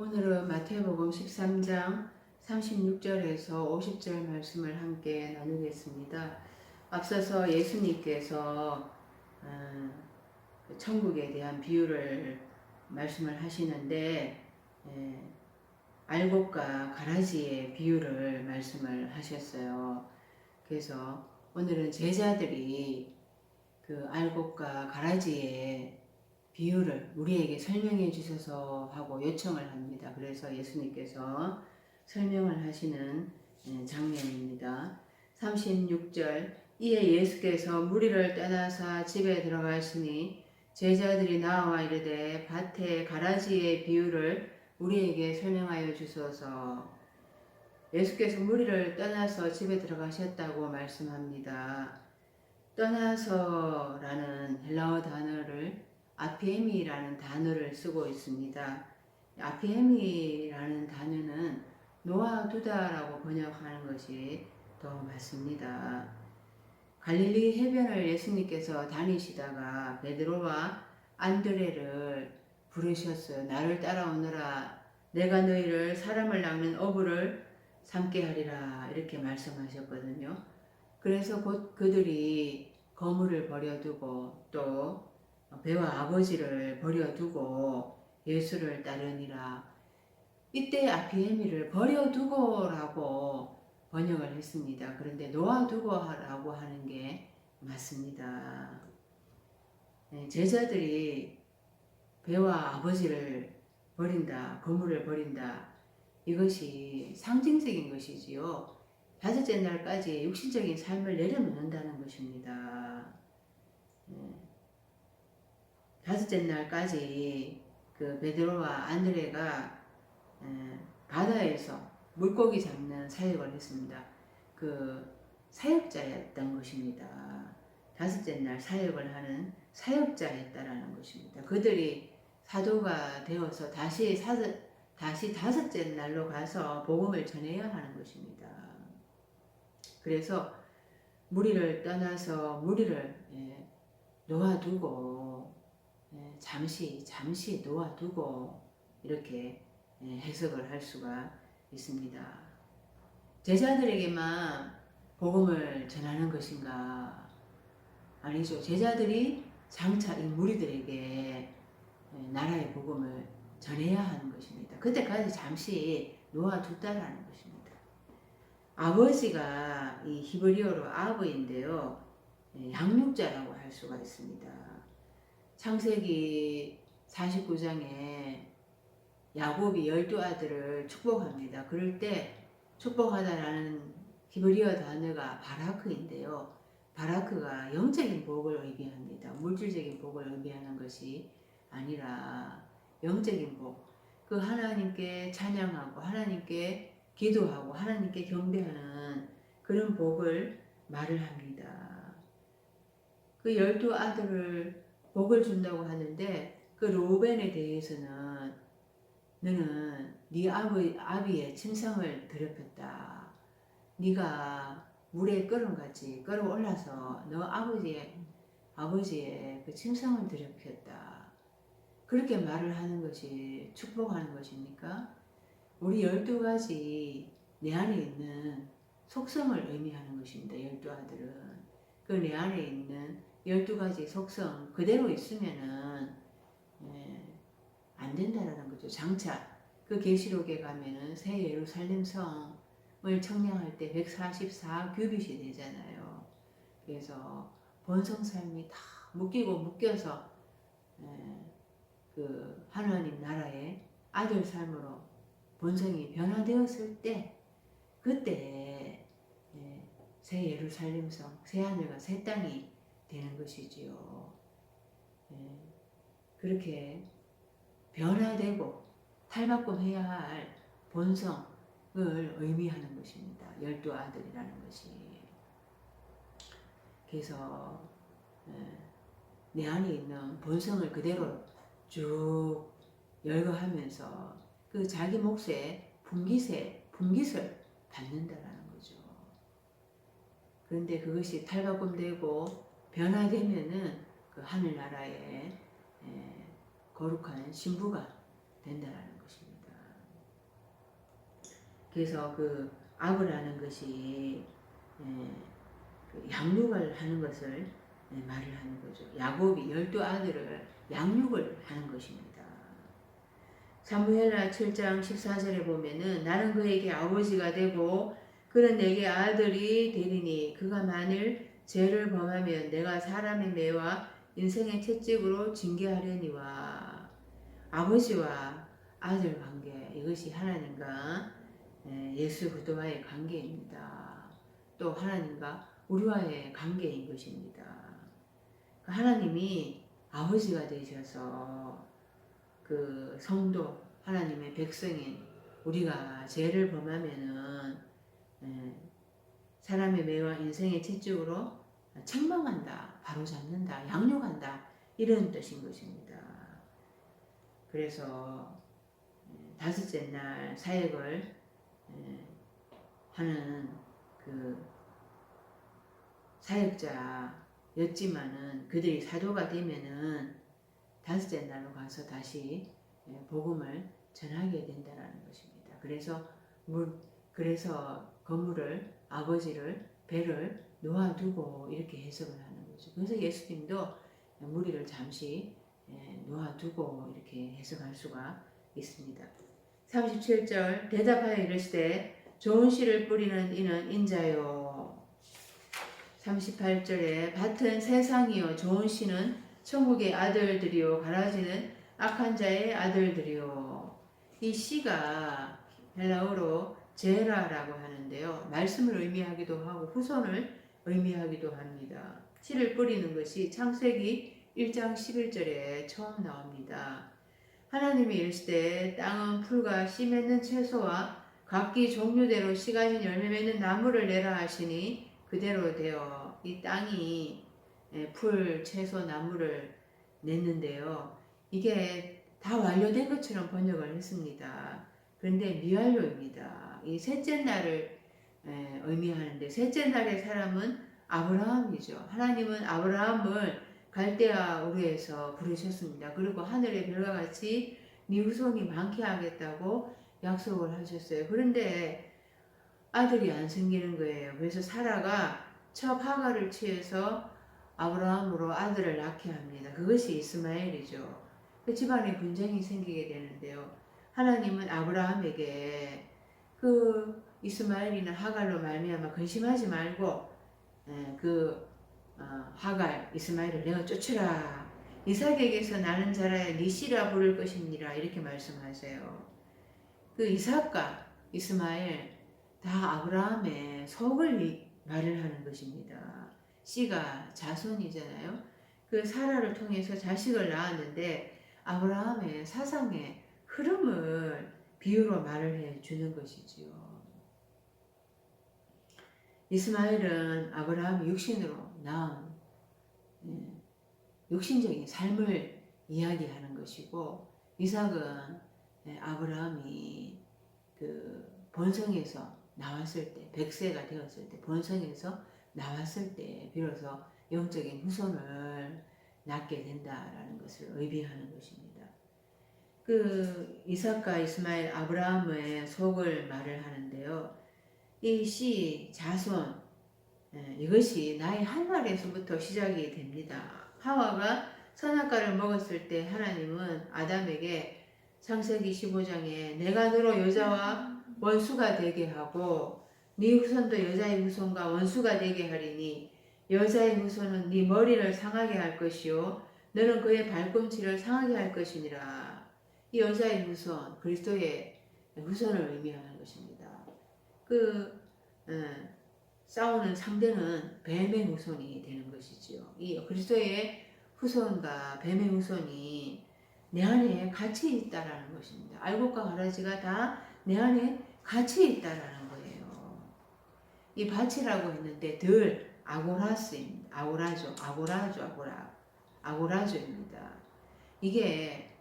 오늘은 마태복음 13장 36절에서 50절 말씀을 함께 나누겠습니다. 앞서서 예수님께서 천국에 대한 비유를 말씀을 하시는데 알곡과 가라지의 비유를 말씀을 하셨어요. 그래서 오늘은 제자들이 그 알곡과 가라지의 비유를 우리에게 설명해 주셔서 하고 요청을 합니다. 그래서 예수님께서 설명을 하시는 장면입니다. 36절 이에 예수께서 무리를 떠나사 집에 들어가시니 제자들이 나와 이르되 밭의 가라지의 비유를 우리에게 설명하여 주소서. 예수께서 무리를 떠나서 집에 들어가셨다고 말씀합니다. 떠나서라는 헬라어 단어를 아피에미라는 단어를 쓰고 있습니다. 아피에미라는 단어는 놓아두다라고 번역하는 것이 더 맞습니다. 갈릴리 해변을 예수님께서 다니시다가 베드로와 안드레를 부르셨어요. 나를 따라오너라. 내가 너희를 사람을 낚는 어부를 삼게 하리라. 이렇게 말씀하셨거든요. 그래서 곧 그들이 거물을 버려두고 또 배와 아버지를 버려두고 예수를 따르니라. 이때 아피에미를 버려두고라고 번역을 했습니다. 그런데 놓아두고라고 하는 게 맞습니다. 제자들이 배와 아버지를 버린다, 거물을 버린다. 이것이 상징적인 것이지요. 다섯째 날까지 육신적인 삶을 내려놓는다는 것입니다. 다섯째 날까지 그 베드로와 안드레가 바다에서 물고기 잡는 사역을 했습니다. 그 사역자였던 것입니다. 다섯째 날 사역을 하는 사역자였다라는 것입니다. 그들이 사도가 되어서 다시 다섯째 날로 가서 복음을 전해야 하는 것입니다. 그래서 무리를 떠나서 무리를 놓아두고 잠시 놓아두고 이렇게 해석을 할 수가 있습니다. 제자들에게만 복음을 전하는 것인가? 아니죠. 제자들이 장차 이 무리들에게 나라의 복음을 전해야 하는 것입니다. 그때까지 잠시 놓아뒀다라는 것입니다. 아버지가 이 히브리어로 아버인데요. 양육자라고 할 수가 있습니다. 창세기 49장에 야곱이 12아들을 축복합니다. 그럴 때 축복하다라는 히브리어 단어가 바라크인데요. 바라크가 영적인 복을 의미합니다. 물질적인 복을 의미하는 것이 아니라 영적인 복. 그 하나님께 찬양하고 하나님께 기도하고 하나님께 경배하는 그런 복을 말을 합니다. 그 12아들을 복을 준다고 하는데 그 르우벤에 대해서는 너는 네 아비의 침상을 더럽혔다. 네가 물에 끓음같이 끌어올라서 너 아버지의 그 침상을 더럽혔다. 그렇게 말을 하는 것이 축복하는 것입니까? 우리 12가지 내 안에 있는 속성을 의미하는 것입니다. 12아들은. 그 내 안에 있는 12가지 속성 그대로 있으면은 안 된다라는 거죠. 장차 그 계시록에 가면은 새 예루살렘 성을 청량할 때 144규빗이 되잖아요. 그래서 본성 삶이 다 묶여서 그 하나님 나라의 아들 삶으로 본성이 변화되었을 때 그때 새 예루살렘 성, 새 하늘과 새 땅이 되는 것이지요. 그렇게 변화되고 탈바꿈해야 할 본성을 의미하는 것입니다. 12아들이라는 것이. 그래서 내 안에 있는 본성을 그대로 쭉 열거하면서 그 자기 몫의 분깃을 받는다라는 거죠. 그런데 그것이 탈바꿈되고 변화되면은 그 하늘나라의 거룩한 신부가 된다라는 것입니다. 그래서 그 아브라는 것이 그 양육을 하는 것을 말을 하는 거죠. 야곱이 12아들을 양육을 하는 것입니다. 사무엘하 7장 14절에 보면은 나는 그에게 아버지가 되고 그는 내게 아들이 되리니 그가 만일 죄를 범하면 내가 사람의 매와 인생의 채찍으로 징계하려니와. 아버지와 아들 관계, 이것이 하나님과 예수 그리스도와의 관계입니다. 또 하나님과 우리와의 관계인 것입니다. 하나님이 아버지가 되셔서 그 성도 하나님의 백성인 우리가 죄를 범하면은 사람의 매와 인생의 채찍으로 책망한다, 바로잡는다, 양육한다, 이런 뜻인 것입니다. 그래서 다섯째 날 사역을 하는 그 사역자였지만은 그들이 사도가 되면은 다섯째 날로 가서 다시 복음을 전하게 된다라는 것입니다. 그래서 건물을 아버지를 배를 놓아두고 이렇게 해석을 하는 거죠. 그래서 예수님도 무리를 잠시 놓아두고 이렇게 해석할 수가 있습니다. 37절 대답하여 이르시되 좋은 씨를 뿌리는 이는 인자요. 38절에 밭은 세상이요 좋은 씨는 천국의 아들들이요 가라지는 악한 자의 아들들이요. 이 씨가 헬라어로 제라라고 하는데요. 말씀을 의미하기도 하고 후손을 의미하기도 합니다. 씨를 뿌리는 것이 창세기 1장 11절에 처음 나옵니다. 하나님이 이르시되 땅은 풀과 씨 맺는 채소와 각기 종류대로 씨 가진 열매 맺는 나무를 내라 하시니 그대로 되어 이 땅이 풀, 채소, 나무를 냈는데요. 이게 다 완료된 것처럼 번역을 했습니다. 그런데 미완료입니다. 이 셋째 날을 의미하는데 셋째 날의 사람은 아브라함이죠. 하나님은 아브라함을 갈대아 우르에서 부르셨습니다. 그리고 하늘의 별과 같이 네 후손이 많게 하겠다고 약속을 하셨어요. 그런데 아들이 안 생기는 거예요. 그래서 사라가 첩 하가를 취해서 아브라함으로 아들을 낳게 합니다. 그것이 이스마엘이죠. 그 집안에 분쟁이 생기게 되는데요. 하나님은 아브라함에게 그 이스마엘이나 하갈로 말미암아 근심하지 말고 하갈 이스마엘을 내가 쫓으라. 이삭에게서 나는 자라야 네 씨라 부를 것이니라 이렇게 말씀하세요. 그 이삭과 이스마엘 다 아브라함의 속을 말을 하는 것입니다. 씨가 자손이잖아요. 그 사라를 통해서 자식을 낳았는데 아브라함의 사상의 흐름을 비유로 말을 해주는 것이지요. 이스마엘은 아브라함이 육신으로 낳은 육신적인 삶을 이야기하는 것이고 이삭은 아브라함이 그 번성에서 나왔을 때 100세가 되었을 때 번성에서 나왔을 때 비로소 영적인 후손을 낳게 된다라는 것을 의미하는 것입니다. 그 이삭과 이스마엘 아브라함의 속을 말을 하는데요. 이 씨 자손 이것이 나의 한 알에서부터 시작이 됩니다. 하와가 선악과를 먹었을 때 하나님은 아담에게 창세기 15장에 내가 너로 여자와 원수가 되게 하고 네 후손도 여자의 후손과 원수가 되게 하리니 여자의 후손은 네 머리를 상하게 할 것이요 너는 그의 발꿈치를 상하게 할 것이니라. 이 여자의 후손 그리스도의 후손을 의미하는 것입니다. 싸우는 상대는 뱀의 후손이 되는 것이지요. 이 그리스도의 후손과 뱀의 후손이 내 안에 같이 있다라는 것입니다. 알곡과 가라지가 다 내 안에 같이 있다라는 거예요. 이 밭이라고 했는데 들 아고라스입니다. 아고라조입니다. 이게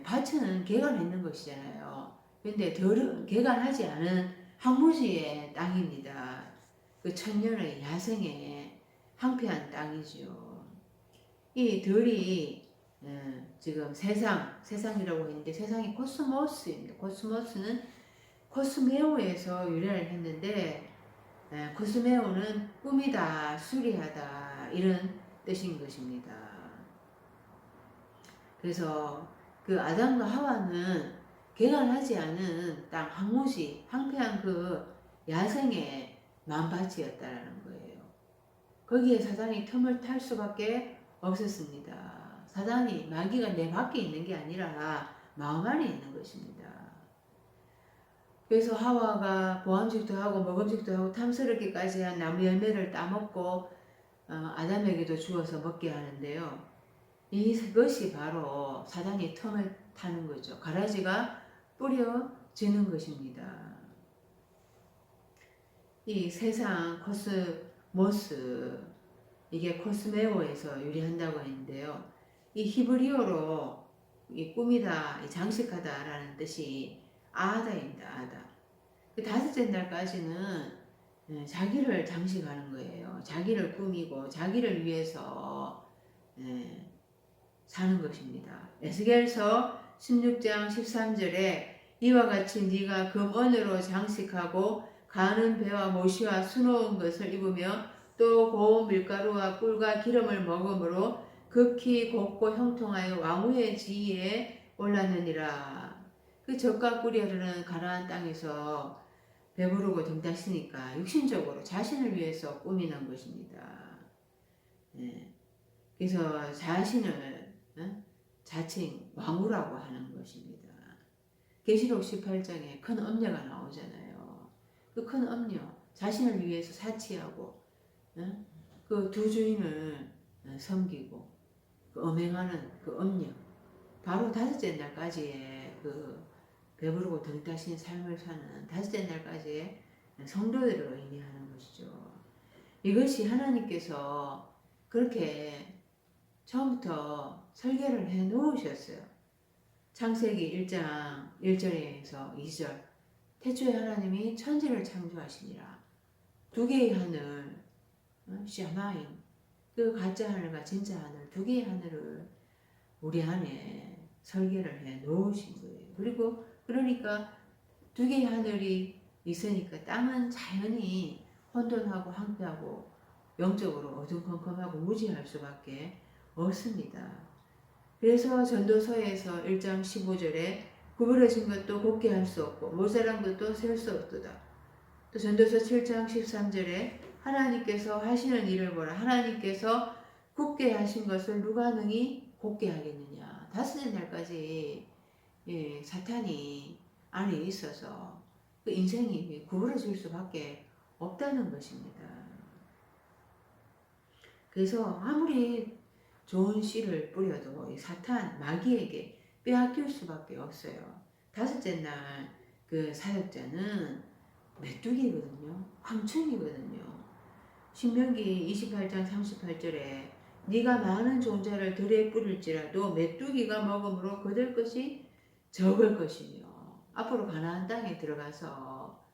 밭은 개간했는 것이잖아요. 근데 들은 개간하지 않은 황무지의 땅입니다. 그 천년의 야생의 황폐한 땅이죠. 이 들이 지금 세상이라고 했는데 세상이 코스모스입니다. 코스모스는 코스메오에서 유래를 했는데 코스메오는 꿈이다, 수리하다 이런 뜻인 것입니다. 그래서 그 아담과 하와는 개간하지 않은 땅 황무지 황폐한 그 야생의 만밭이었다라는 거예요. 거기에 사단이 틈을 탈 수밖에 없었습니다. 사단이 마귀가 내 밖에 있는 게 아니라 마음 안에 있는 것입니다. 그래서 하와가 보암직도 하고 먹음직도 하고 탐스럽기까지 한 나무 열매를 따먹고 아담에게도 주어서 먹게 하는데요. 이것이 바로 사단이 틈을 타는 거죠. 가라지가 뿌려지는 것입니다. 이 세상 코스모스, 이게 코스메오에서 유래한다고 했는데요. 이 히브리어로 이 꿈이다, 장식하다라는 뜻이 아다입니다. 아다. 그 다섯째 날까지는 자기를 장식하는 거예요. 자기를 꾸미고 자기를 위해서 사는 것입니다. 에스겔서 16장 13절에 이와 같이 네가 금언으로 장식하고 가는 배와 모시와 수놓은 것을 입으며 또 고운 밀가루와 꿀과 기름을 먹음으로 극히 곱고 형통하여 왕후의 지위에 올랐느니라. 그 젖과 꿀이 흐르는 가나안 땅에서 배부르고 등다시니까 육신적으로 자신을 위해서 꾸미는 것입니다. 그래서 자신을 자칭 왕후라고 하는 것입니다. 계시록 18장에 큰 엄녀가 나오잖아요. 그 큰 엄녀, 자신을 위해서 사치하고 그 두 주인을 섬기고 그 엄행하는 그 엄녀, 바로 다섯째 날까지의 그 배부르고 등따신 삶을 사는 다섯째 날까지의 성도들을 의미하는 것이죠. 이것이 하나님께서 그렇게 처음부터 설계를 해 놓으셨어요. 창세기 1장 1절에서 2절. 태초에 하나님이 천지를 창조하시니라. 두 개의 하늘, 샤마인, 그 가짜 하늘과 진짜 하늘, 두 개의 하늘을 우리 안에 설계를 해 놓으신 거예요. 그리고 그러니까 두 개의 하늘이 있으니까 땅은 자연히 혼돈하고 황폐하고 영적으로 어두컴컴하고 무지할 수밖에 없습니다. 그래서 전도서에서 1장 15절에 구부러진 것도 곱게 할 수 없고 모자란 것도 셀 수 없도다. 또 전도서 7장 13절에 하나님께서 하시는 일을 보라. 하나님께서 굽게 하신 것을 누가 능히 곱게 하겠느냐. 다섯째 날까지 사탄이 안에 있어서 그 인생이 구부러질 수밖에 없다는 것입니다. 그래서 아무리 좋은 씨를 뿌려도 이 사탄, 마귀에게 빼앗길 수밖에 없어요. 다섯째 날 그 사역자는 메뚜기거든요. 황충이거든요. 신명기 28장 38절에 네가 많은 종자를 들에 뿌릴지라도 메뚜기가 먹음으로 거둘 것이 적을 것이며 앞으로 가나안 땅에 들어가서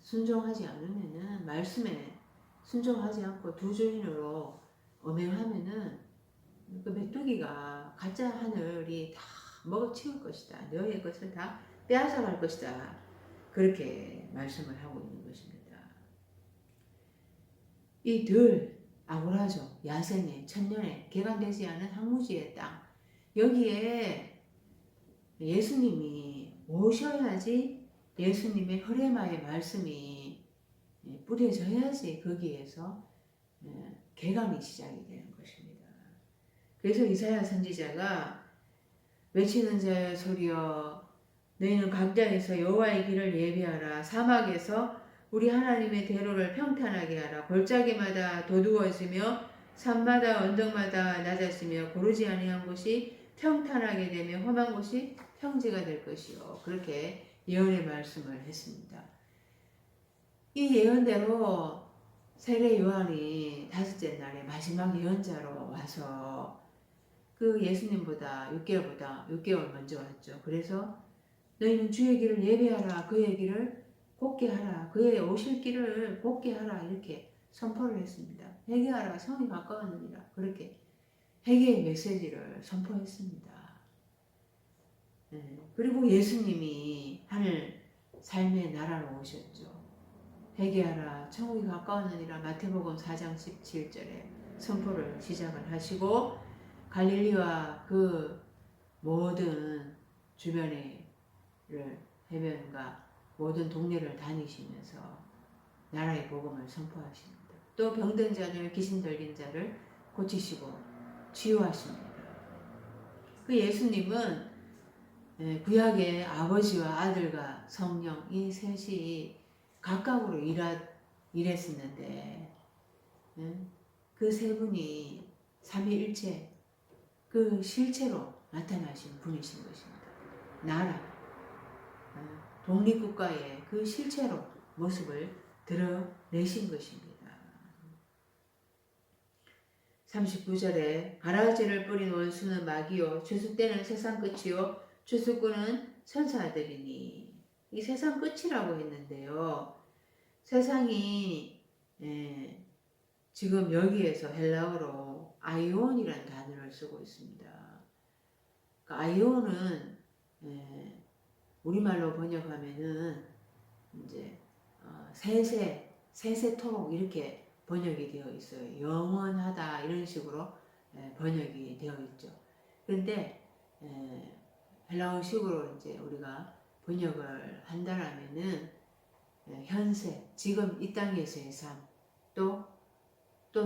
순종하지 않으면은 말씀에 순종하지 않고 두 주인으로 엄행하면은 그 메뚜기가 가짜 하늘이 다 먹어치울 것이다. 너의 것을 다 빼앗아갈 것이다. 그렇게 말씀을 하고 있는 것입니다. 이 아고라족, 야생의 천년에 개간되지 않은 황무지의 땅, 여기에 예수님이 오셔야지 예수님의 흐레마의 말씀이 뿌려져야지 거기에서 개간이 시작이 되는 것입니다. 그래서 이사야 선지자가 외치는 자의 소리여 너희는 각자에서 여호와의 길을 예비하라. 사막에서 우리 하나님의 대로를 평탄하게 하라. 골짜기마다 도두어지며 산마다 언덕마다 낮아지며 고르지 아니한 곳이 평탄하게 되며 험한 곳이 평지가 될 것이요. 그렇게 예언의 말씀을 했습니다. 이 예언대로 세례 요한이 다섯째 날에 마지막 예언자로 와서 그 예수님보다 6개월 먼저 왔죠. 그래서 너희는 주의 길을 예배하라. 그의 길을 곱게 하라. 그의 오실 길을 곱게 하라. 이렇게 선포를 했습니다. 회개하라. 성이 가까웠느니라. 그렇게 회개의 메시지를 선포했습니다. 그리고 예수님이 하늘 삶의 나라로 오셨죠. 회개하라 천국이 가까웠느니라 마태복음 4장 17절에 선포를 시작을 하시고 갈릴리와 그 모든 주변의 해변과 모든 동네를 다니시면서 나라의 복음을 선포하십니다. 또 병든 자들, 귀신 들린 자를 고치시고 치유하십니다. 그 예수님은 구약의 아버지와 아들과 성령 이 셋이 각각으로 일했었는데 그 세 분이 삼위일체 그 실체로 나타나신 분이신 것입니다. 나라, 독립국가의 그 실체로 모습을 드러내신 것입니다. 39절에 가라지를 뿌린 원수는 마귀요 주술때는 세상 끝이요 주술꾼은 천사들이니 이 세상 끝이라고 했는데요. 세상이 지금 여기에서 헬라어로 아이온이라는 단어를 쓰고 있습니다. 그 아이온은 우리말로 번역하면은 이제 세세토록 이렇게 번역이 되어 있어요. 영원하다 이런 식으로 번역이 되어 있죠. 그런데 헬라어식으로 이제 우리가 번역을 한다라면은 현세, 지금 이 땅에서의 삶, 또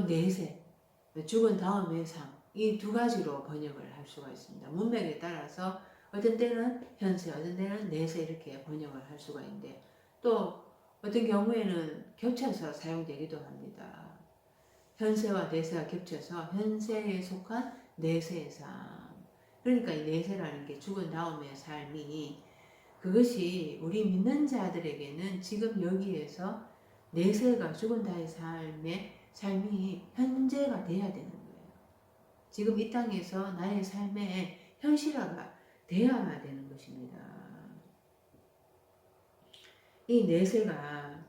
내세, 죽은 다음의 삶, 이 두 가지로 번역을 할 수가 있습니다. 문맥에 따라서 어떤 때는 현세, 어떤 때는 내세 이렇게 번역을 할 수가 있는데 또 어떤 경우에는 겹쳐서 사용되기도 합니다. 현세와 내세가 겹쳐서 현세에 속한 내세의 삶. 그러니까 이 내세라는 게 죽은 다음의 삶이 그것이 우리 믿는 자들에게는 지금 여기에서 내세가 죽은 다의 삶이 현재가 돼야 되는 거예요. 지금 이 땅에서 나의 삶의 현실화가 되어야 되는 것입니다. 이 내세가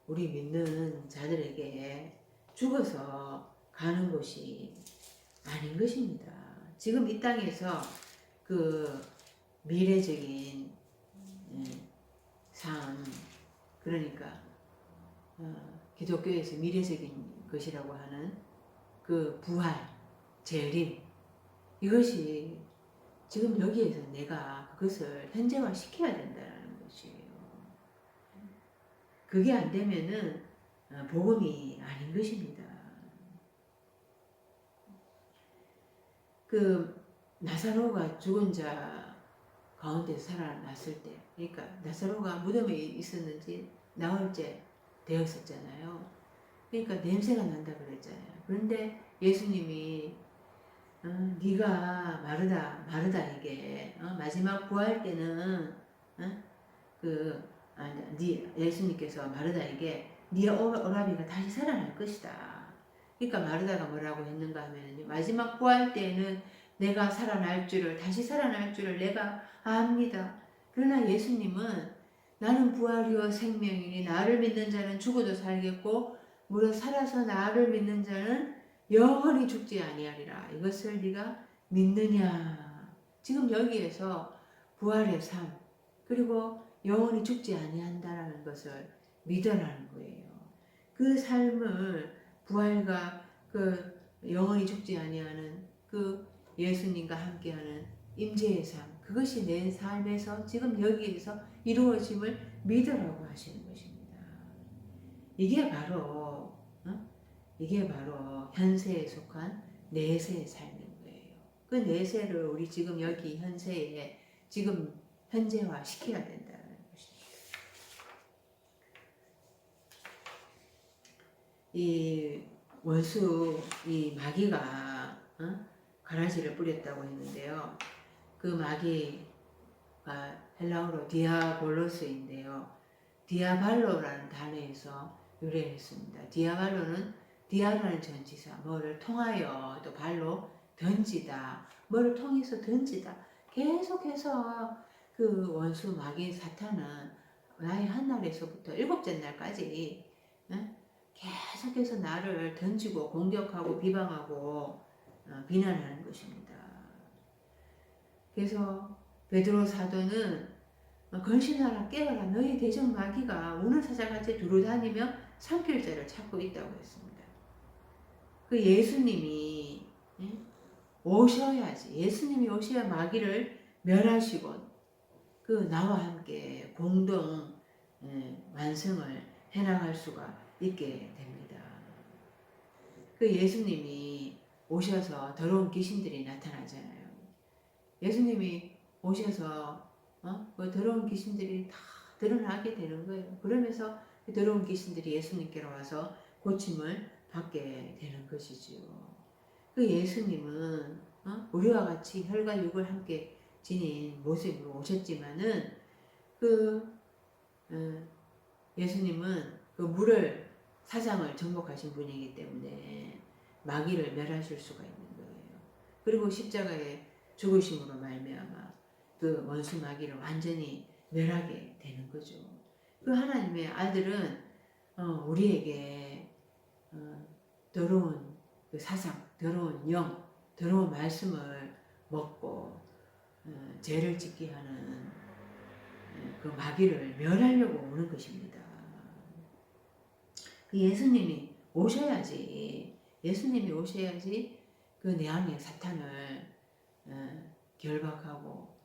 우리 믿는 자들에게 죽어서 가는 것이 아닌 것입니다. 지금 이 땅에서 그 미래적인 삶, 그러니까 기독교에서 미래적인 것이라고 하는 그 부활, 재림, 이것이 지금 여기에서 내가 그것을 현재화 시켜야 된다는 것이에요. 그게 안 되면은 복음이 아닌 것입니다. 그 나사로가 죽은 자 가운데 살아났을 때, 그러니까 나사로가 무덤에 있었는지 나흘째 되었었잖아요. 그러니까 냄새가 난다 그랬잖아요. 그런데 예수님이 네가 마르다 이게 마지막 부활 때는 예수님께서 마르다에게 네 오라비가 다시 살아날 것이다. 그러니까 마르다가 뭐라고 했는가 하면요, 마지막 부활 때는 내가 다시 살아날 줄을 내가 압니다. 그러나 예수님은 나는 부활이요 생명이니 나를 믿는 자는 죽어도 살겠고 무릇 살아서 나를 믿는 자는 영원히 죽지 아니하리라. 이것을 네가 믿느냐. 지금 여기에서 부활의 삶 그리고 영원히 죽지 아니한다라는 것을 믿으라는 거예요. 그 삶을 부활과 그 영원히 죽지 아니하는 그 예수님과 함께하는 임재의 삶, 그것이 내 삶에서 지금 여기에서 이루어짐을 믿으라고 하시는 것입니다. 이게 바로 현세에 속한 내세의 삶인 거예요. 그 내세를 우리 지금 여기 현세에 지금 현재화 시켜야 된다는 것입니다. 이 원수, 이 마귀가 가라지를 뿌렸다고 했는데요. 그 마귀가 헬라어로 디아볼로스인데요. 디아발로라는 단어에서 유래했습니다. 디아라는 전치사, 뭐를 통하여 또 발로 던지다, 뭐를 통해서 던지다. 계속해서 그 원수 마귀 사탄은 나의 한날에서부터 7째 날까지 계속해서 나를 던지고 공격하고 비방하고 비난하는 것입니다. 그래서 베드로 사도는 건신하라 깨어라 너희 대적 마귀가 우는 사자같이 두루다니며 삼킬 자를 찾고 있다고 했습니다. 그 예수님이 오셔야지 예수님이 오셔야 마귀를 멸하시고 그 나와 함께 공동 완성을 해나갈 수가 있게 됩니다. 그 예수님이 오셔서 더러운 귀신들이 나타나잖아요. 예수님이 오셔서 그 더러운 귀신들이 다 드러나게 되는 거예요. 그러면서 그 더러운 귀신들이 예수님께로 와서 고침을 받게 되는 것이지요. 그 예수님은 우리와 같이 혈과 육을 함께 지닌 모습으로 오셨지만은 그 예수님은 그 물을 사장을 정복하신 분이기 때문에 마귀를 멸하실 수가 있는 거예요. 그리고 십자가의 죽으심으로 말미암아 그 원수 마귀를 완전히 멸하게 되는 거죠. 그 하나님의 아들은 우리에게 더러운 그 사상, 더러운 영, 더러운 말씀을 먹고 죄를 짓게 하는 그 마귀를 멸하려고 오는 것입니다. 그 예수님이 오셔야지 그 내 안의 사탄을 결박하고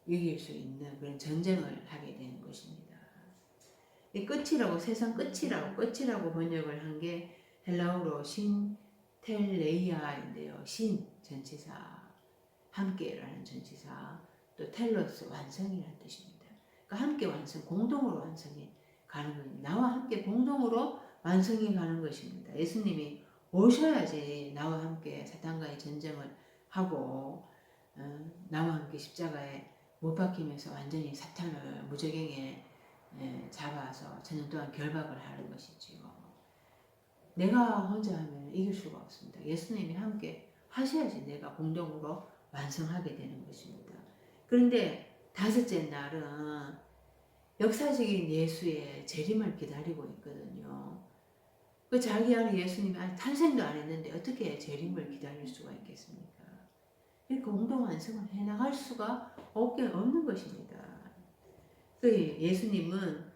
이길 수 있는 그런 전쟁을 하게 되는 것입니다. 이 끝이라고 세상 끝이라고 번역을 한 게 헬라어로 신텔레이아인데요. 신 전치사 함께라는 전치사 또 텔로스 완성이라는 뜻입니다. 그러니까 함께 완성 공동으로 완성이 가는 겁니다. 나와 함께 공동으로 완성이 가는 것입니다. 예수님이 오셔야지 나와 함께 사탄과의 전쟁을 하고 나와 함께 십자가에 못 박히면서 완전히 사탄을 무저갱에 잡아서 천년 동안 결박을 하는 것이지요. 내가 혼자 하면 이길 수가 없습니다. 예수님이 함께 하셔야지 내가 공동으로 완성하게 되는 것입니다. 그런데 다섯째 날은 역사적인 예수의 재림을 기다리고 있거든요. 그 자기 안에 예수님이 탄생도 안 했는데 어떻게 재림을 기다릴 수가 있겠습니까? 공동 완성을 해나갈 수가 없는 것입니다. 그 예수님은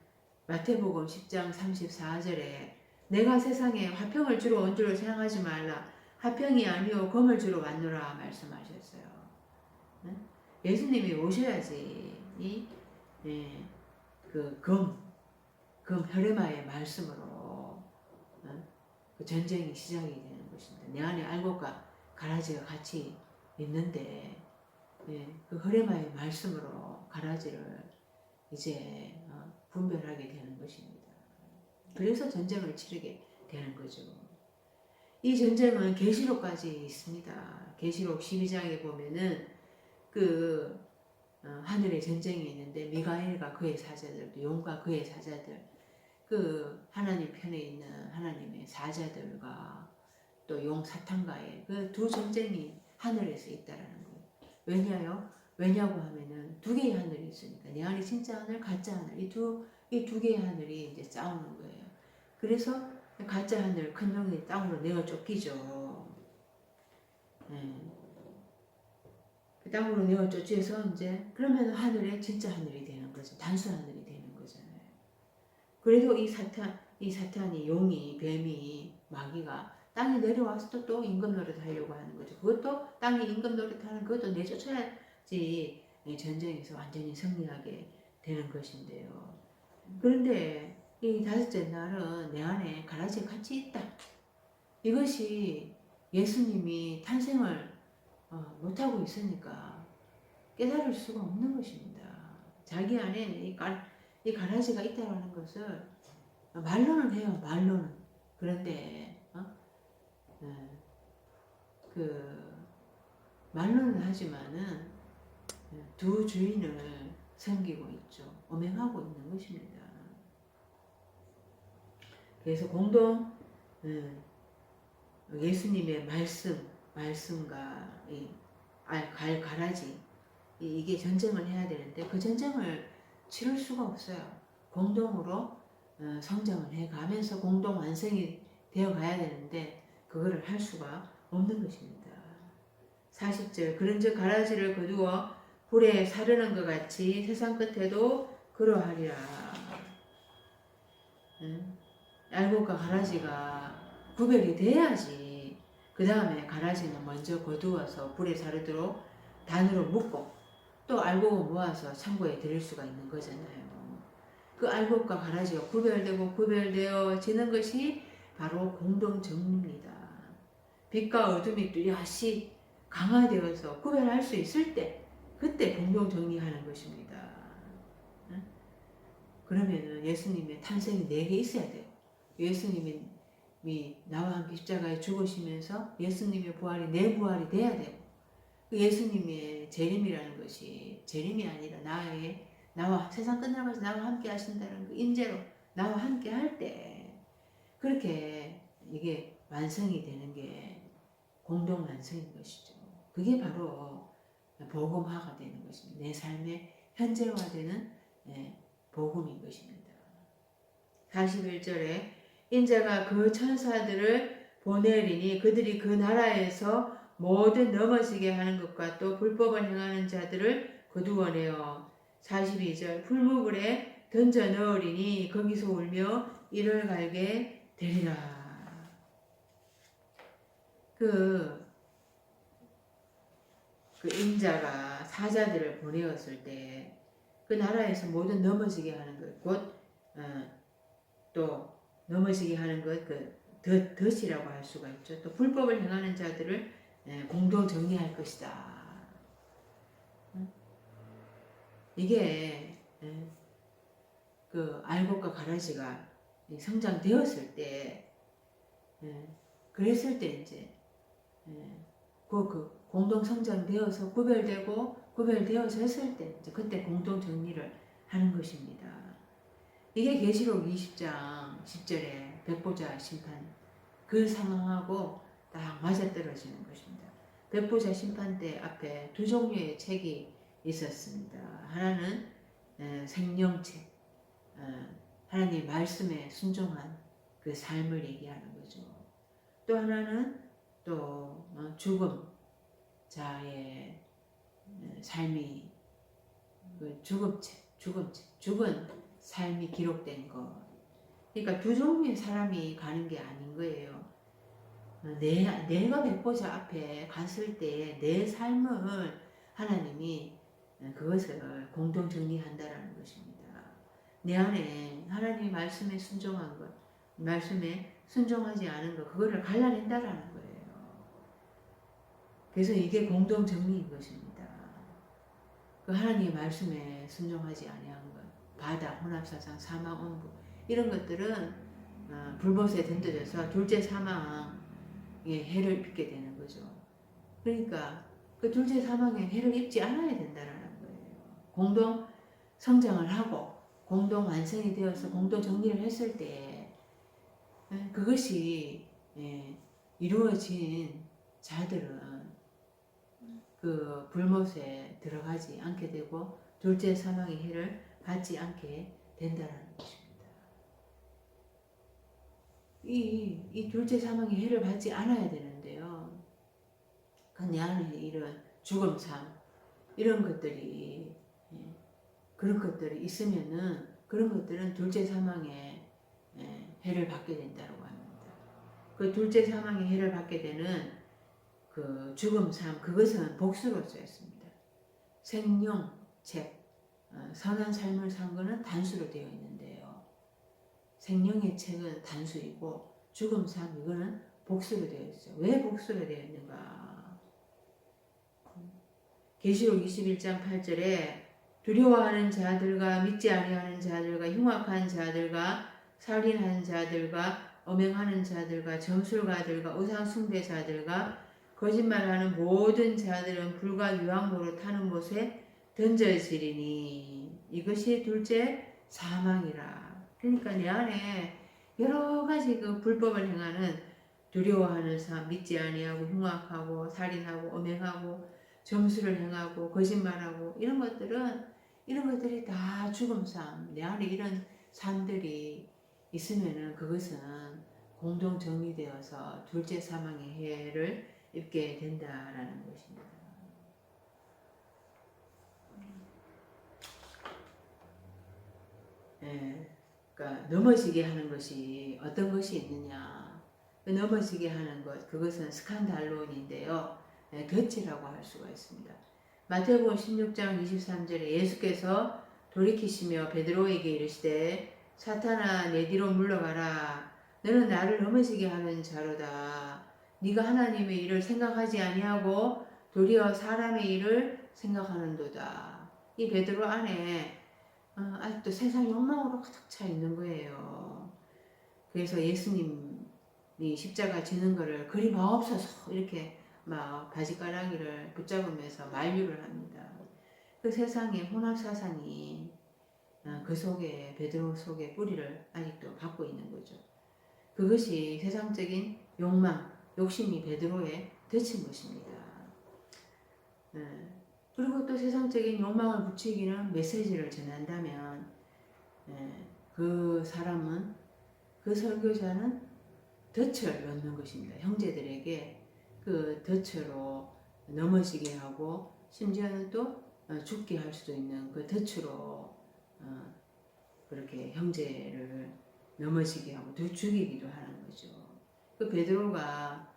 마태복음 10장 34절에 내가 세상에 화평을 주러 온 줄을 생각하지 말라. 화평이 아니요 검을 주러 왔노라 말씀하셨어요. 예수님이 오셔야지 그 혈레마의 말씀으로 그 전쟁이 시작이 되는 것입니다. 내 안에 알곡과 가라지가 같이 있는데 그 혈레마의 말씀으로 가라지를 이제 분별하게 되는 것입니다. 그래서 전쟁을 치르게 되는 거죠. 이 전쟁은 계시록까지 있습니다. 계시록 12장에 보면은 그 하늘의 전쟁이 있는데 미가엘과 그의 사자들, 용과 그의 사자들, 그 하나님 편에 있는 하나님의 사자들과 또 용 사탄과의 그 두 전쟁이 하늘에서 있다라는 거예요. 왜냐고 하면은 두 개의 하늘이 있으니까 내 안에 진짜 하늘, 가짜 하늘 이 두 개의 하늘이 이제 싸우는 거예요. 그래서 가짜 하늘 큰 형이 땅으로 내어 쫓기죠. 그 땅으로 내어 쫓겨서 이제 그러면 하늘에 진짜 하늘이 되는 거죠. 단수 하늘이 되는 거잖아요. 그래도 이 사탄이 용이 뱀이 마귀가 땅에 내려와서 또 임금 노릇 하려고 하는 거죠. 그것도 땅에 임금 노릇 하는 그것도 내쫓아야지 전쟁에서 완전히 승리하게 되는 것인데요. 그런데 이 다섯째 날은 내 안에 가라지가 같이 있다. 이것이 예수님이 탄생을 못하고 있으니까 깨달을 수가 없는 것입니다. 자기 안에 이 가라지가 있다는 것을 말로는 해요. 말로는. 그런데 말로는 하지만은 두 주인을 섬기고 있죠. 엄행하고 있는 것입니다. 그래서 공동 예수님의 말씀과 이 가라지 이게 전쟁을 해야 되는데 그 전쟁을 치를 수가 없어요. 공동으로 성장을 해가면서 공동 완성이 되어 가야 되는데 그거를 할 수가 없는 것입니다. 40절 그런즉 가라지를 거두어 불에 사르는 것 같이 세상 끝에도 그러하리라. 응? 알곡과 가라지가 구별이 돼야지 그 다음에 가라지는 먼저 거두어서 불에 사르도록 단으로 묶고 또 알곡을 모아서 창고에 들일 수가 있는 거잖아요. 그 알곡과 가라지가 구별되고 구별되어지는 것이 바로 공동정리입니다. 빛과 어둠이 뚜렷이 강화되어서 구별할 수 있을 때 그때 공동정리하는 것입니다. 그러면은 예수님의 탄생이 내게 있어야 돼요. 예수님이 나와 함께 십자가에 죽으시면서 예수님의 부활이 내 부활이 돼야 돼요. 예수님의 재림이라는 것이 재림이 아니라 나와 세상 끝나가서 나와 함께 하신다는 그 임재로 나와 함께 할 때 그렇게 이게 완성이 되는 게 공동 완성인 것이죠. 그게 바로 복음화가 되는 것입니다. 내 삶의 현재화되는 복음인 것입니다. 41절에 인자가 그 천사들을 보내리니 그들이 그 나라에서 모든 넘어지게 하는 것과 또 불법을 행하는 자들을 거두어내어 42절 풀무불에 던져 넣으리니 거기서 울며 이를 갈게 되리라. 그 인자가 사자들을 보내었을 때 그 나라에서 모든 넘어지게 하는 것, 곧 또 넘어지게 하는 것, 덫이라고 할 수가 있죠. 또 불법을 행하는 자들을 공동 정리할 것이다. 이게 그 알곡과 가라지가 성장되었을 때, 그랬을 때 이제 그 공동 성장되어서 구별되어서 했을 때 이제 그때 공동 정리를 하는 것입니다. 이게 계시록 20장 10절에 백보자 심판 그 상황하고 딱 맞아떨어지는 것입니다. 백보자 심판 때 앞에 두 종류의 책이 있었습니다. 하나는 생명책, 하나님의 말씀에 순종한 그 삶을 얘기하는 거죠. 또 하나는 또 죽음자의 삶이 죽은 삶이 기록된 것. 그러니까 두 종류의 사람이 가는 게 아닌 거예요. 내가 백보자 앞에 갔을 때 내 삶을 하나님이 그것을 공동 정리한다라는 것입니다. 내 안에 하나님의 말씀에 순종한 것, 말씀에 순종하지 않은 것, 그거를 갈라낸다라는 거예요. 그래서 이게 공동 정리인 것입니다. 그 하나님의 말씀에 순종하지 아니한 것, 바다, 혼합사상, 사망, 원부 이런 것들은 불못에 던져져서 둘째 사망의 해를 입게 되는 거죠. 그러니까 그 둘째 사망의 해를 입지 않아야 된다는 거예요. 공동 성장을 하고 공동 완성이 되어서 공동 정리를 했을 때 그것이 이루어진 자들은 그 불못에 들어가지 않게 되고 둘째 사망의 해를 받지 않게 된다는 것입니다. 이 둘째 사망의 해를 받지 않아야 되는데요. 그 내 안에 이런 죽음, 삶 이런 것들이 그런 것들이 있으면은 그런 것들은 둘째 사망의 해를 받게 된다고 합니다. 그 둘째 사망의 해를 받게 되는 그 죽음, 삶 그것은 복수로 쓰였습니다. 생명, 책, 선한 삶을 산 것은 단수로 되어 있는데요. 생명의 책은 단수이고 죽음, 삶 이거는 복수로 되어 있어요. 왜 복수로 되어 있는가? 계시록 21장 8절에 두려워하는 자들과 믿지 아니하는 자들과 흉악한 자들과 살인하는 자들과 엄행하는 자들과 점술가들과 우상 숭배자들과 거짓말하는 모든 자들은 불과 유황으로 타는 곳에 던져지리니 이것이 둘째 사망이라. 그러니까 내 안에 여러 가지 그 불법을 행하는 두려워하는 삶, 믿지 아니하고 흉악하고 살인하고 엄행하고 점수를 행하고 거짓말하고 이런 것들이 다 죽음 삶. 내 안에 이런 삶들이 있으면은 그것은 공동 정리되어서 둘째 사망의 해를 입게 된다라는 것입니다. 예, 그러니까 넘어지게 하는 것이 어떤 것이 있느냐? 넘어지게 하는 것, 그것은 스칸달론인데요. 예, 덫이라고 할 수가 있습니다. 마태복음 16장 23절에 예수께서 돌이키시며 베드로에게 이르시되 사탄아 내 뒤로 물러가라. 너는 나를 넘어지게 하는 자로다. 네가 하나님의 일을 생각하지 아니하고 도리어 사람의 일을 생각하는도다. 이 베드로 안에 아직도 세상 욕망으로 가득 차 있는 거예요. 그래서 예수님이 십자가 지는 거를 그리 마옵소서 이렇게 막 바지가랑이를 붙잡으면서 만류를 합니다. 그 세상의 혼합사상이 그 속에 베드로 속에 뿌리를 아직도 받고 있는 거죠. 그것이 세상적인 욕망, 욕심이 베드로에 덫인 것입니다. 그리고 또 세상적인 욕망을 부추기는 메시지를 전한다면 그 사람은, 그 설교자는 덫을 넣는 것입니다. 형제들에게 그 덫으로 넘어지게 하고 심지어는 또 죽게 할 수도 있는 그 덫으로 그렇게 형제를 넘어지게 하고 또 죽이기도 하는 거죠. 그 베드로가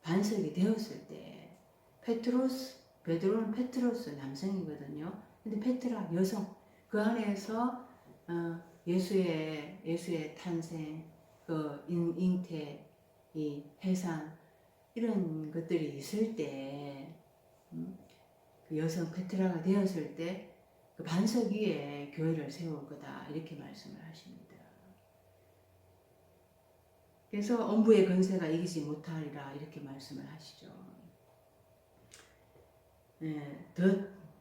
반석이 되었을 때 베드로는 페트로스 남성이거든요. 근데 페트라 여성, 그 안에서 예수의 탄생, 그 잉태, 이 해산 이런 것들이 있을 때, 그 여성 페트라가 되었을 때 그 반석 위에 교회를 세울 거다 이렇게 말씀을 하십니다. 그래서 엄부의 권세가 이기지 못하리라 이렇게 말씀을 하시죠.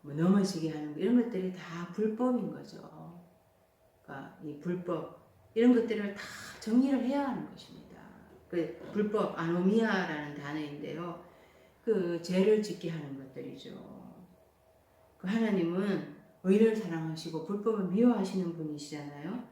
뭐 넘어지게 하는 거, 이런 것들이 다 불법인 거죠. 그러니까 이 불법 이런 것들을 다 정리를 해야 하는 것입니다. 그 불법 아노미아라는 단어인데요. 그 죄를 짓게 하는 것들이죠. 그 하나님은 의를 사랑하시고 불법을 미워하시는 분이시잖아요.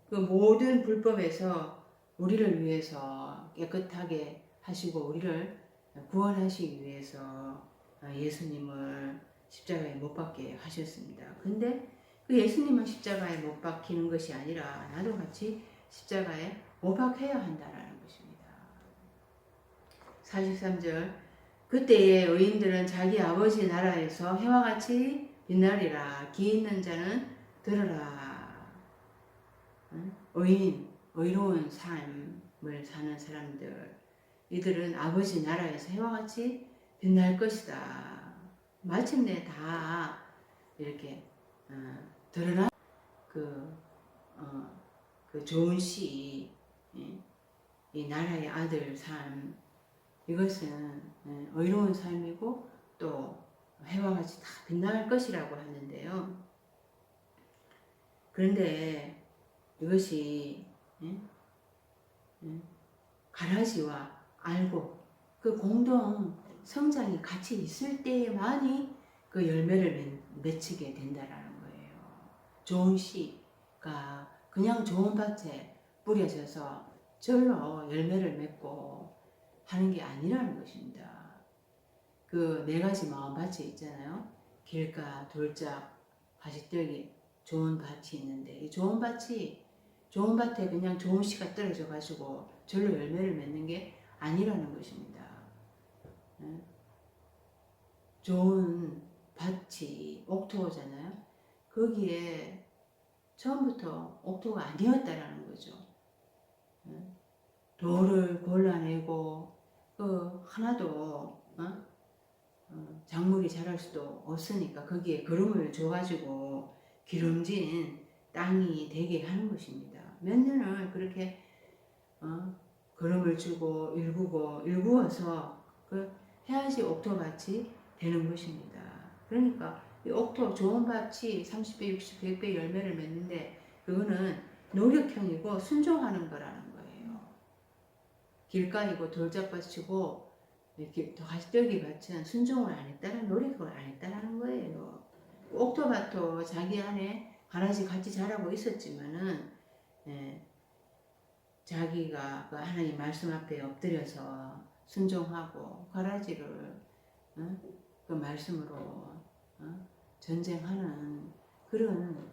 그 모든 불법에서 우리를 위해서 깨끗하게 하시고 우리를 구원하시기 위해서 예수님을 십자가에 못 박게 하셨습니다. 근데 그 예수님은 십자가에 못 박히는 것이 아니라 나도 같이 십자가에 못 박혀야 한다라는 것입니다. 43절 그때의 의인들은 자기 아버지 나라에서 해와 같이 빛나리라. 기 있는 자는 들으라. 의로운 삶을 사는 사람들, 이들은 아버지 나라에서 해와 같이 빛날 것이다. 마침내 다 이렇게 드러나 그 좋은 시, 이 나라의 아들 삶, 이것은 의로운 삶이고 또 해와 같이 다 빛날 것이라고 하는데요. 그런데 이것이 가라지와 알고 그 공동 성장이 같이 있을 때만이 그 열매를 맺히게 된다라는 거예요. 좋은 씨가 그냥 좋은 밭에 뿌려져서 절로 열매를 맺고 하는 게 아니라는 것입니다. 그 네 가지 마음밭이 있잖아요. 길가, 돌짝, 가시떨기, 좋은 밭이 있는데 이 좋은 밭에 그냥 좋은 씨가 떨어져 가지고 절로 열매를 맺는 게 아니라는 것입니다. 좋은 밭이 옥토잖아요. 거기에 처음부터 옥토가 아니었다라는 거죠. 돌을 골라내고 그 하나도 작물이 자랄 수도 없으니까 거기에 거름을 줘가지고 기름진 땅이 되게 하는 것입니다. 몇 년을 그렇게 거름을 주고 일구어서 그 해야지 옥토밭이 되는 것입니다. 그러니까 이 옥토 좋은 밭이 30배, 60, 100배 열매를 맺는데 그거는 노력형이고 순종하는 거라는 거예요. 길가이고 돌짝밭이고 이렇게 가시떨기 밭은 순종을 안 했다는 노력을 안 했다는 거예요. 옥토밭도 자기 안에 가라지 같이 자라고 있었지만은 자기가 그 하나님 말씀 앞에 엎드려서 순종하고 가라지를 그 말씀으로 전쟁하는 그런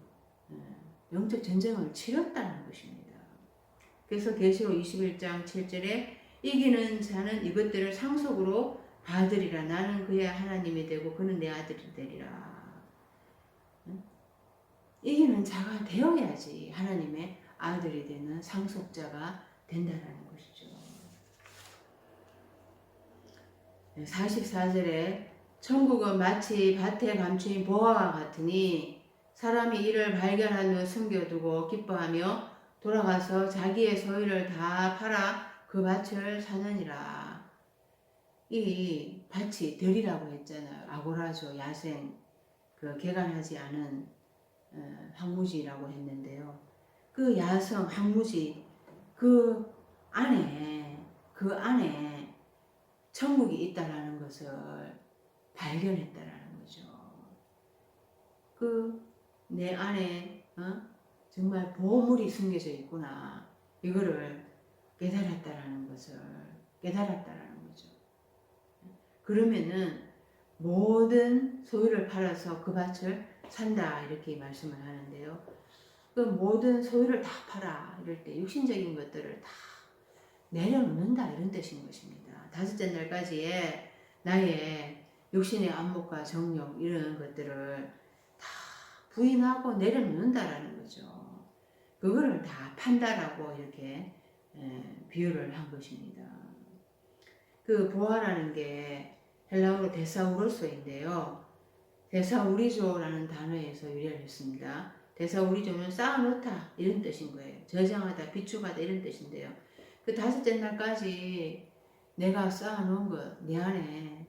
영적 전쟁을 치렀다는 것입니다. 그래서 계시록 21장 7절에 이기는 자는 이것들을 상속으로 받으리라. 나는 그의 하나님이 되고 그는 내 아들이 되리라. 이기는 자가 되어야지 하나님의 아들이 되는 상속자가 된다는 것이죠. 44절에 천국은 마치 밭에 감추인 보화와 같으니 사람이 이를 발견한 후 숨겨두고 기뻐하며 돌아가서 자기의 소유를 다 팔아 그 밭을 사느니라. 이 밭이 들이라고 했잖아요. 아고라죠. 야생 그 개간하지 않은 황무지라고 했는데요. 그 야성 황무지 그 안에 천국이 있다라는 것을 발견했다라는 거죠. 그 내 안에 정말 보물이 숨겨져 있구나. 이거를 깨달았다라는 거죠. 그러면은 모든 소유를 팔아서 그 밭을 산다 이렇게 말씀을 하는데요. 그 모든 소유를 다 팔아 이럴 때 육신적인 것들을 다 내려놓는다 이런 뜻인 것입니다. 다섯째 날까지의 나의 육신의 안목과 정욕 이런 것들을 다 부인하고 내려놓는다라는 거죠. 그거를 다 판다라고 이렇게 비유를 한 것입니다. 그 보아라는 게 헬라어로 데사우로소인데요. 데사우리조라는 단어에서 유래를 했습니다. 데사우리조는 쌓아놓다 이런 뜻인 거예요. 저장하다, 비축하다 이런 뜻인데요. 그 다섯째 날까지 내가 쌓아놓은 것, 내 안에,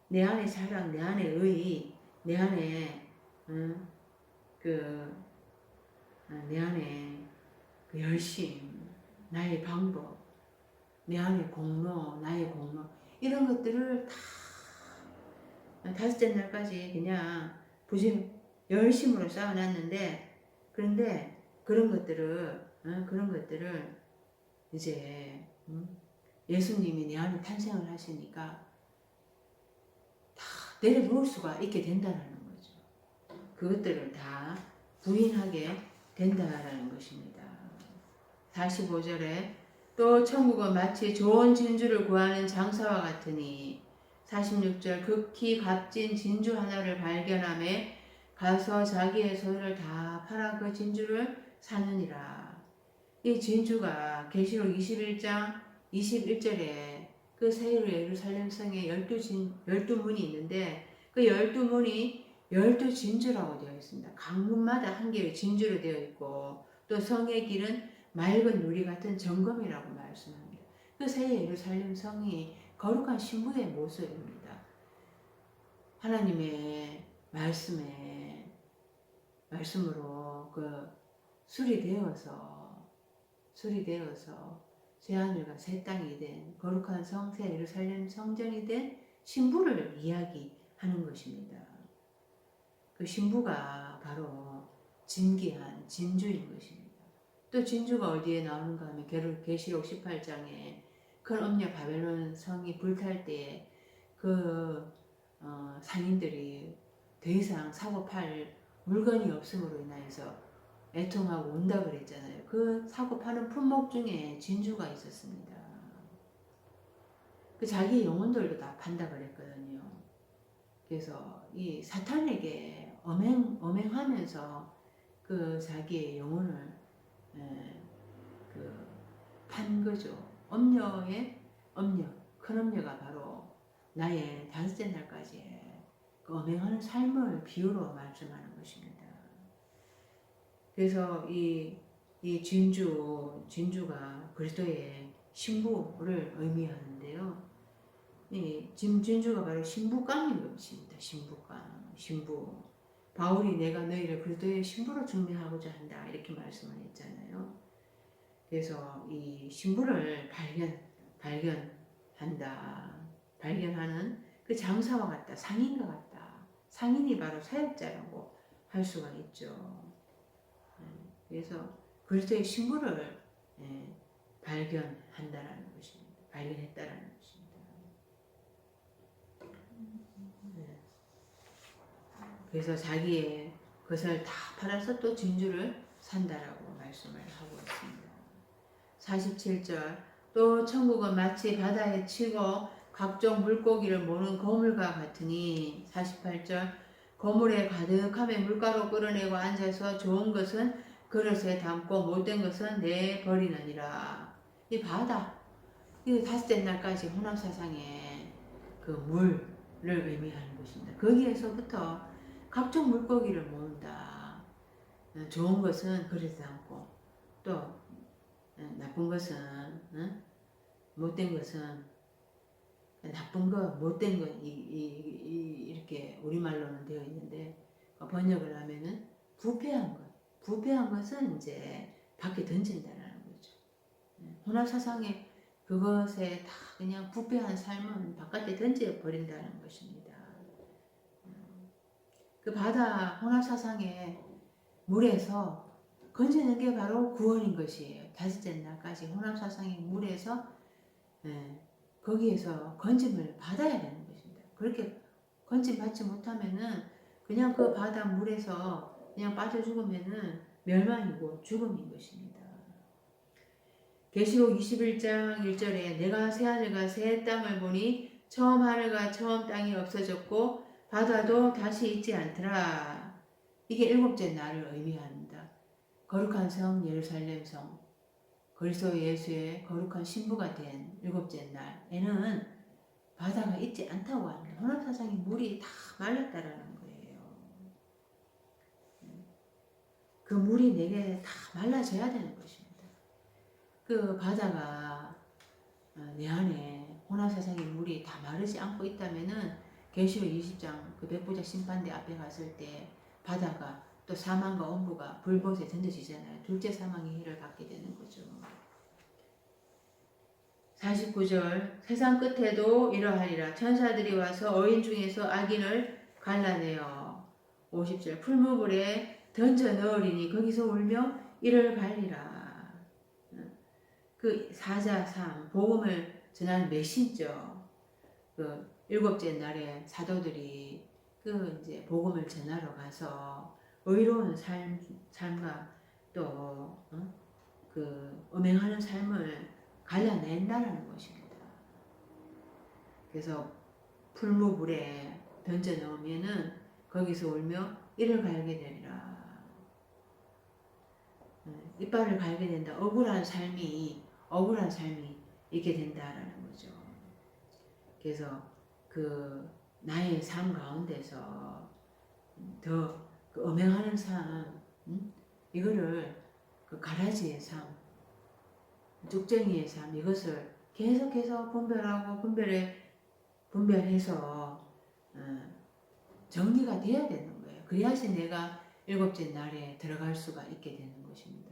내 안에 사랑, 내 안에 의, 내 안에, 내 안에 그 열심, 나의 방법, 내 안에 공로, 나의 공로, 이런 것들을 다 다섯째 날까지 그냥 열심으로 쌓아놨는데, 그런데 그런 것들을 이제 예수님이 내 안에 탄생을 하시니까 다 내려놓을 수가 있게 된다는 거죠. 그것들을 다 부인하게 된다라는 것입니다. 45절에 또 천국은 마치 좋은 진주를 구하는 장사와 같으니 46절 극히 값진 진주 하나를 발견함에 가서 자기의 소유를 다 팔아 그 진주를 사느니라. 이 진주가 계시록 21장 21절에 그 새 예루살렘 성에 12문이 있는데 그 12문이 12진주라고 되어 있습니다. 강문마다 한 개의 진주로 되어 있고 또 성의 길은 맑은 누리 같은 정금이라고 말씀합니다. 그 새 예루살렘 성이 거룩한 신부의 모습입니다. 하나님의 말씀으로 그 수리되어서 새 하늘과 새 땅이 된 거룩한 성, 새 예루살렘 성전이 된 신부를 이야기하는 것입니다. 그 신부가 바로 진귀한 진주인 것입니다. 또 진주가 어디에 나오는가 하면 계시록 18장에 큰 엄녀 바벨론 성이 불탈 때에 그 상인들이 더 이상 사고 팔 물건이 없음으로 인하여서 애통하고 온다 그랬잖아요. 그 사고 파는 품목 중에 진주가 있었습니다. 그 자기 영혼들도 다 판다 그랬거든요. 그래서 이 사탄에게 엄행하면서 그 자기의 영혼을 판 거죠. 큰 엄녀가 바로 나의 다섯째 날까지 그 엄행하는 삶을 비유로 말씀하는 것입니다. 그래서 이 진주가 그리스도의 신부를 의미하는데요. 이 진주가 바로 신부감인 것입니다. 신부. 바울이 내가 너희를 그리스도의 신부로 증명하고자 한다 이렇게 말씀을 했잖아요. 그래서 이 신부를 발견하는 그 장사와 같다, 상인과 같다. 상인이 바로 사역자라고 할 수가 있죠. 그래서 그리스도의 신부를 발견한다라는 것입니다. 발견했다라는 것입니다. 네. 그래서 자기의 것을 다 팔아서 또 진주를 산다라고 말씀을 하고 있습니다. 47절 또 천국은 마치 바다에 치고 각종 물고기를 모는 거물과 같으니 48절 거물에 가득함에 물가로 끌어내고 앉아서 좋은 것은 그릇에 담고 못된 것은 내버리느니라. 이 바다, 이 다섯째 날까지 혼합사상의 그 물을 의미하는 것입니다. 거기에서부터 각종 물고기를 모은다. 좋은 것은 그릇에 담고 또 나쁜 것은 못된 것은 나쁜 것, 못된 것 이렇게 우리말로는 되어 있는데 번역을 하면은 부패한 것, 부패한 것은 이제 밖에 던진다라는 거죠. 혼합사상에 그것에 다 그냥 부패한 삶은 바깥에 던져 버린다는 것입니다. 그 바다 혼합사상의 물에서 건지는 게 바로 구원인 것이에요. 다섯째 날까지 혼합사상의 물에서 거기에서 건짐을 받아야 되는 것입니다. 그렇게 건짐 받지 못하면은 그냥 그 바다 물에서 그냥 빠져 죽으면은 멸망이고 죽음인 것입니다. 계시록 21장 1절에 내가 새하늘과 새 땅을 보니 처음 하늘과 처음 땅이 없어졌고 바다도 다시 있지 않더라. 이게 일곱째 날을 의미합니다. 거룩한 성 예루살렘 성 그리스도 예수의 거룩한 신부가 된 일곱째 날에는 바다가 있지 않다고 합니다. 혼합사상의 물이 다 말랐다라는 거예요. 그 물이 내게 다 말라져야 되는 것입니다. 그 바다가 내 안에 혼합사상의 물이 다 마르지 않고 있다면은 계시록 20장 그 백부자 심판대 앞에 갔을 때 바다가 또 사망과 엄부가 불못에 던져지잖아요. 둘째 사망의 해를 받게 되는 거죠. 49절 세상 끝에도 이러하리라. 천사들이 와서 어인 중에서 악인을 갈라내어 50절 풀무불에 던져 넣으리니 거기서 울며 이를 갈리라. 그 사자삼 복음을 전하는 메신저 그 일곱째 날에 사도들이 그 이제 복음을 전하러 가서 의로운 삶과 또 그 음행하는 삶을 갈라낸다라는 것입니다. 그래서 풀무불에 던져 넣으면은 거기서 울며 이를 갈게 되리라. 이빨을 갈게 된다. 억울한 삶이 있게 된다라는 거죠. 그래서 그 나의 삶 가운데서 더 그 음행하는 삶, 이거를 그 가라지의 삶, 쭉쟁이의 삶 이것을 계속해서 분별해서 정리가 되어야 되는 거예요. 그래야지 내가 일곱째 날에 들어갈 수가 있게 되는 것입니다.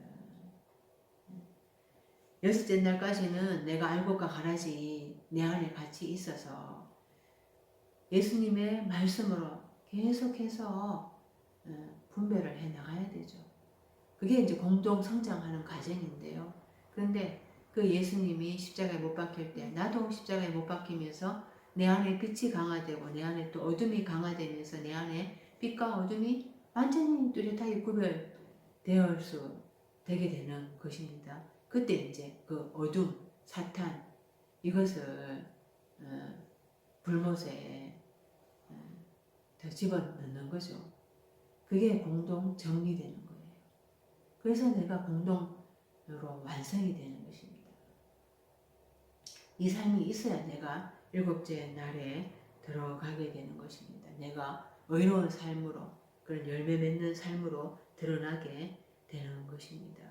여섯째 날까지는 내가 알곡과 가라지 내 안에 같이 있어서 예수님의 말씀으로 계속해서 분별을 해 나가야 되죠. 그게 이제 공동 성장하는 과정인데요. 그런데 그 예수님이 십자가에 못 박힐 때 나도 십자가에 못 박히면서 내 안에 빛이 강화되고 내 안에 또 어둠이 강화되면서 내 안에 빛과 어둠이 완전히 뚜렷하게 구별되어 되게 되는 것입니다. 그때 이제 그 어둠, 사탄 이것을 불못에 더 집어넣는 거죠. 그게 공동 정리되는 거예요. 그래서 내가 공동으로 완성이 되는 것입니다. 이 삶이 있어야 내가 일곱째 날에 들어가게 되는 것입니다. 내가 의로운 삶으로 그런 열매 맺는 삶으로 드러나게 되는 것입니다.